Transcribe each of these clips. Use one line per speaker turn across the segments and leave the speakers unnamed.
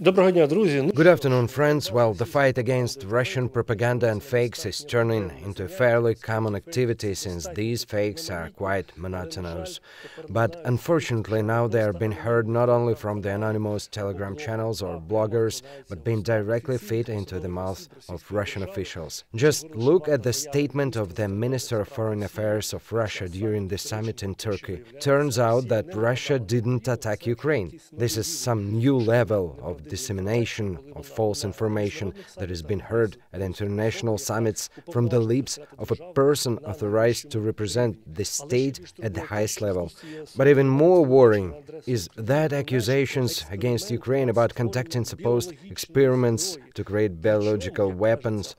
Good afternoon, friends. Well, the fight against Russian propaganda and fakes is turning into a fairly common activity since these fakes are quite monotonous. But unfortunately, now they are being heard not only from the anonymous Telegram channels or bloggers, but being directly fed into the mouths of Russian officials. Just look at the statement of the Minister of Foreign Affairs of Russia during the summit in Turkey. Turns out that Russia didn't attack Ukraine. This is some new level of dissemination of false information that has been heard at international summits from the lips of a person authorized to represent the state at the highest level. But even more worrying is that accusations against Ukraine about conducting supposed experiments to create biological weapons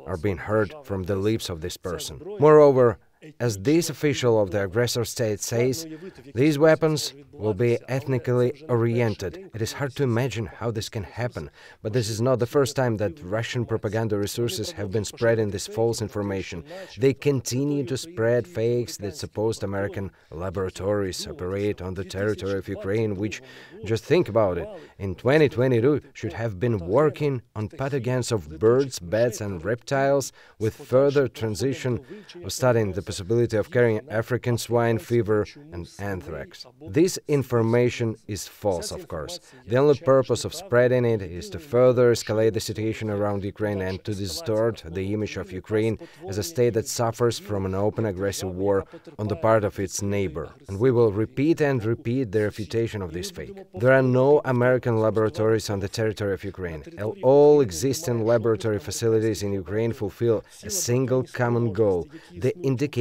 are being heard from the lips of this person. Moreover, as this official of the aggressor state says, these weapons will be ethnically oriented. It is hard to imagine how this can happen, but this is not the first time that Russian propaganda resources have been spreading this false information. They continue to spread fakes that supposed American laboratories operate on the territory of Ukraine, which, just think about it, in 2022 should have been working on pathogens of birds, bats and reptiles, with further transition of studying the possibility of carrying African swine fever and anthrax. This information is false, of course. The only purpose of spreading it is to further escalate the situation around Ukraine and to distort the image of Ukraine as a state that suffers from an open aggressive war on the part of its neighbor. And we will repeat and repeat the refutation of this fake. There are no American laboratories on the territory of Ukraine. All existing laboratory facilities in Ukraine fulfill a single common goal: the indication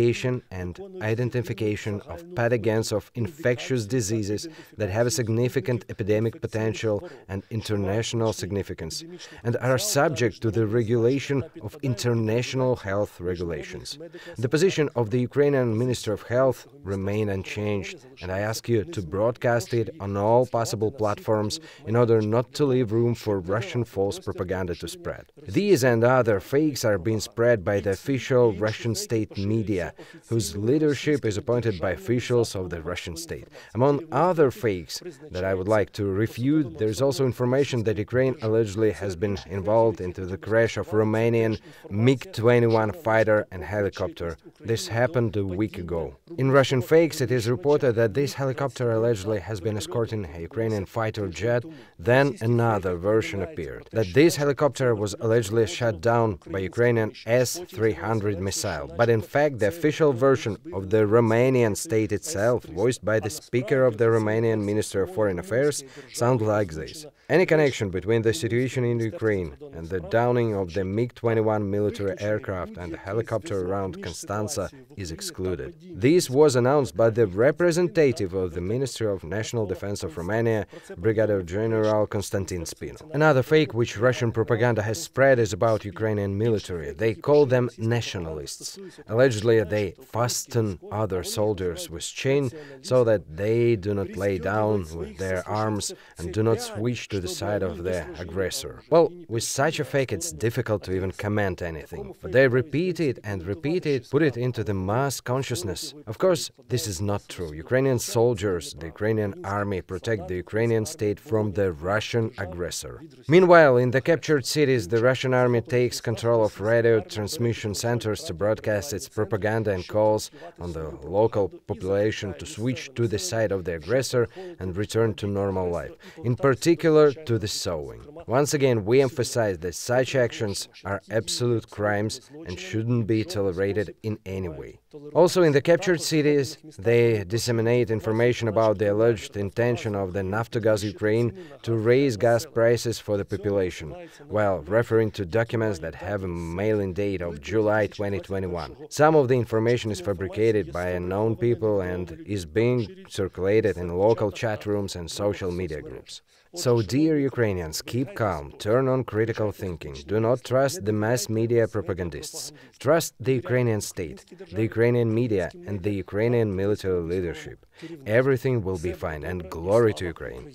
and identification of pathogens of infectious diseases that have a significant epidemic potential and international significance, and are subject to the regulation of international health regulations. The position of the Ukrainian Minister of Health remains unchanged, and I ask you to broadcast it on all possible platforms in order not to leave room for Russian false propaganda to spread. These and other fakes are being spread by the official Russian state media, whose leadership is appointed by officials of the Russian state. Among other fakes that I would like to refute, there is also information that Ukraine allegedly has been involved into the crash of Romanian MiG-21 fighter and helicopter. This happened a week ago. In Russian fakes, it is reported that this helicopter allegedly has been escorting a Ukrainian fighter jet. Then another version appeared, that this helicopter was allegedly shot down by Ukrainian S-300 missile. But in fact, the official version of the Romanian state itself, voiced by the Speaker of the Romanian Minister of Foreign Affairs, sounds like this: any connection between the situation in Ukraine and the downing of the MiG-21 military aircraft and the helicopter around Constanța is excluded. This was announced by the representative of the Ministry of National Defense of Romania, Brigadier General Constantin Spino. Another fake which Russian propaganda has spread is about Ukrainian military. They call them nationalists. Allegedly, they fasten other soldiers with chains so that they do not lay down with their arms and do not switch to the side of the aggressor. Well, with such a fake, it's difficult to even comment anything. But they repeat it and repeat it, put it into the mass consciousness. Of course, this is not true. Ukrainian soldiers, the Ukrainian army, protect the Ukrainian state from the Russian aggressor. Meanwhile, in the captured cities, the Russian army takes control of radio transmission centers to broadcast its propaganda and calls on the local population to switch to the side of the aggressor and return to normal life, in particular to the sowing. Once again, we emphasize that such actions are absolute crimes and shouldn't be tolerated in any way. Also, in the captured cities, they disseminate information about the alleged intention of the Naftogaz Ukraine to raise gas prices for the population, while referring to documents that have a mailing date of July 2021. Some of the information is fabricated by unknown people and is being circulated in local chat rooms and social media groups. So, dear Ukrainians, keep calm, turn on critical thinking, do not trust the mass media propagandists. Trust the Ukrainian state, the Ukrainian media and the Ukrainian military leadership. Everything will be fine, and glory to Ukraine.